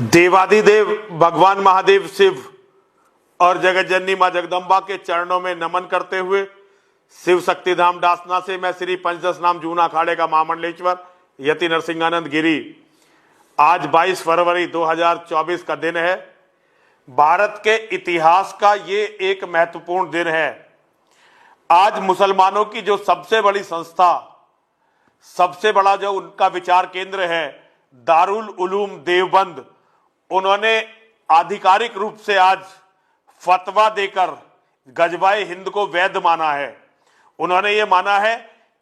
देवाधिदेव भगवान महादेव शिव और जगत जननी मां जगदम्बा के चरणों में नमन करते हुए शिव शक्तिधाम डासना से मैं श्री पंचदश नाम जूना अखाड़े का महामंडलेश्वर यति नरसिंहानंद गिरी आज 22 फरवरी 2024 का दिन है। भारत के इतिहास का ये एक महत्वपूर्ण दिन है। आज मुसलमानों की जो सबसे बड़ी संस्था, सबसे बड़ा जो उनका विचार केंद्र है दारुल उलूम देवबंद, उन्होंने आधिकारिक रूप से आज फतवा देकर गजवाए हिंद को वैध माना है। उन्होंने ये माना है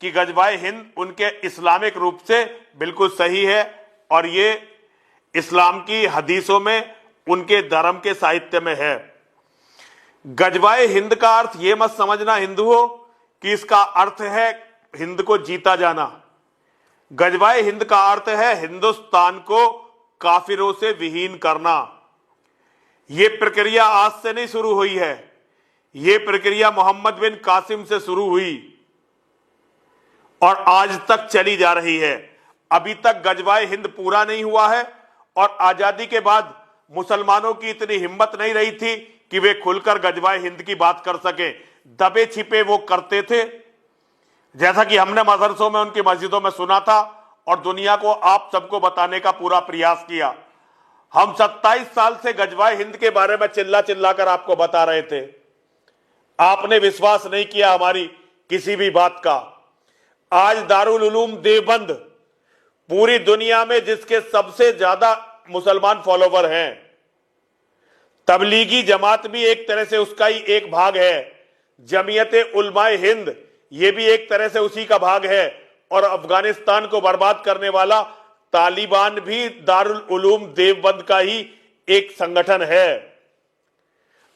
कि गजवाए हिंद उनके इस्लामिक रूप से बिल्कुल सही है और ये इस्लाम की हदीसों में उनके धर्म के साहित्य में है। गजवाए हिंद का अर्थ ये मत समझना हिंदुओं कि इसका अर्थ है हिंद को जीता जाना। गजवाए हिंद का अर्थ है हिंदुस्तान को काफिरों से विहीन करना। ये प्रक्रिया आज से नहीं शुरू हुई है, ये प्रक्रिया मोहम्मद बिन कासिम से शुरू हुई और आज तक चली जा रही है। अभी तक गजवाए हिंद पूरा नहीं हुआ है और आजादी के बाद मुसलमानों की इतनी हिम्मत नहीं रही थी कि वे खुलकर गजवाए हिंद की बात कर सके। दबे छिपे वो करते थे, जैसा कि हमने मदरसों में उनकी मस्जिदों में सुना था और दुनिया को आप सबको बताने का पूरा प्रयास किया। हम 27 साल से गजवाए हिंद के बारे में चिल्ला चिल्लाकर आपको बता रहे थे, आपने विश्वास नहीं किया हमारी किसी भी बात का। आज दारुल उलूम देवबंद पूरी दुनिया में जिसके सबसे ज्यादा मुसलमान फॉलोवर हैं, तबलीगी जमात भी एक तरह से उसका ही एक भाग है, जमीयते उलमाए हिंद ये भी एक तरह से उसी का भाग है और अफगानिस्तान को बर्बाद करने वाला तालिबान भी दारुल उलूम देवबंद का ही एक संगठन है।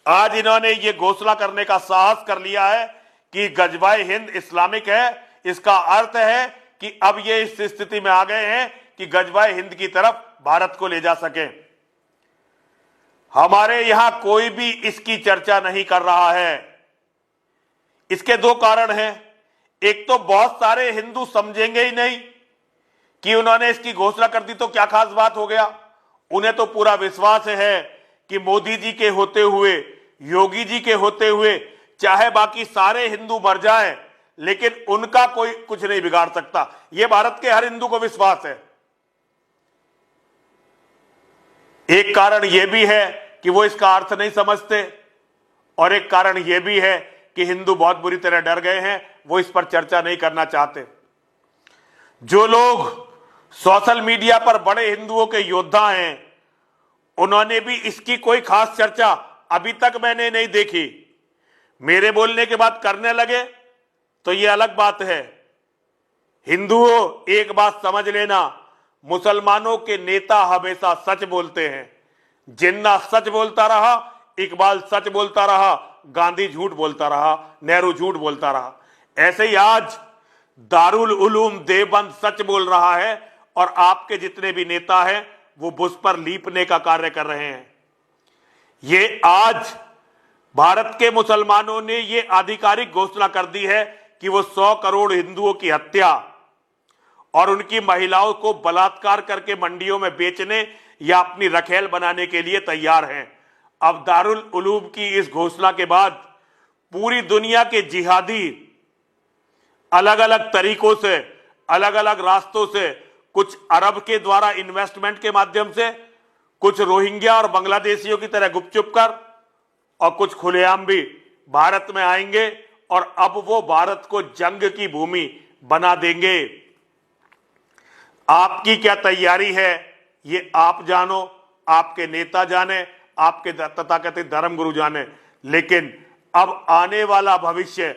आज इन्होंने ये घोषणा करने का साहस कर लिया है कि गजवाए हिंद इस्लामिक है। इसका अर्थ है कि अब ये इस स्थिति में आ गए हैं कि गजवाए हिंद की तरफ भारत को ले जा सके। हमारे यहां कोई भी इसकी चर्चा नहीं कर रहा है। इसके दो कारण हैं। एक तो बहुत सारे हिंदू समझेंगे ही नहीं कि उन्होंने इसकी घोषणा कर दी तो क्या खास बात हो गया। उन्हें तो पूरा विश्वास है कि मोदी जी के होते हुए, योगी जी के होते हुए चाहे बाकी सारे हिंदू मर जाएं, लेकिन उनका कोई कुछ नहीं बिगाड़ सकता। यह भारत के हर हिंदू को विश्वास है। एक कारण यह भी है कि वो इसका अर्थ नहीं समझते और एक कारण यह भी है कि हिंदू बहुत बुरी तरह डर गए हैं, वो इस पर चर्चा नहीं करना चाहते। जो लोग सोशल मीडिया पर बड़े हिंदुओं के योद्धा हैं, उन्होंने भी इसकी कोई खास चर्चा अभी तक मैंने नहीं देखी। मेरे बोलने के बाद करने लगे तो ये अलग बात है। हिंदुओं एक बात समझ लेना, मुसलमानों के नेता हमेशा सच बोलते हैं। जिन्ना सच बोलता रहा, इकबाल सच बोलता रहा, गांधी झूठ बोलता रहा, नेहरू झूठ बोलता रहा। ऐसे ही आज दारुल उलूम देवबंद सच बोल रहा है और आपके जितने भी नेता हैं वो बुश पर लीपने का कार्य कर रहे हैं। ये आज भारत के मुसलमानों ने ये आधिकारिक घोषणा कर दी है कि वो 100 करोड़ हिंदुओं की हत्या और उनकी महिलाओं को बलात्कार करके मंडियों में बेचने या अपनी रखेल बनाने के लिए तैयार हैं। अब दारुल उलूम की इस घोषणा के बाद पूरी दुनिया के जिहादी अलग अलग तरीकों से, अलग अलग रास्तों से, कुछ अरब के द्वारा इन्वेस्टमेंट के माध्यम से, कुछ रोहिंग्या और बांग्लादेशियों की तरह गुपचुप कर और कुछ खुलेआम भी भारत में आएंगे और अब वो भारत को जंग की भूमि बना देंगे। आपकी क्या तैयारी है ये आप जानो, आपके नेता जाने, आपके तथाकथित धर्मगुरु जाने, लेकिन अब आने वाला भविष्य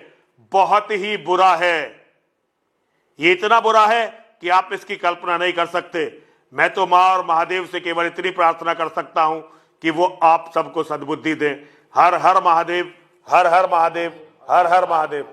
बहुत ही बुरा है। ये इतना बुरा है कि आप इसकी कल्पना नहीं कर सकते। मैं तो मां और महादेव से केवल इतनी प्रार्थना कर सकता हूं कि वो आप सबको सद्बुद्धि दें। हर हर महादेव, हर हर महादेव, हर हर महादेव।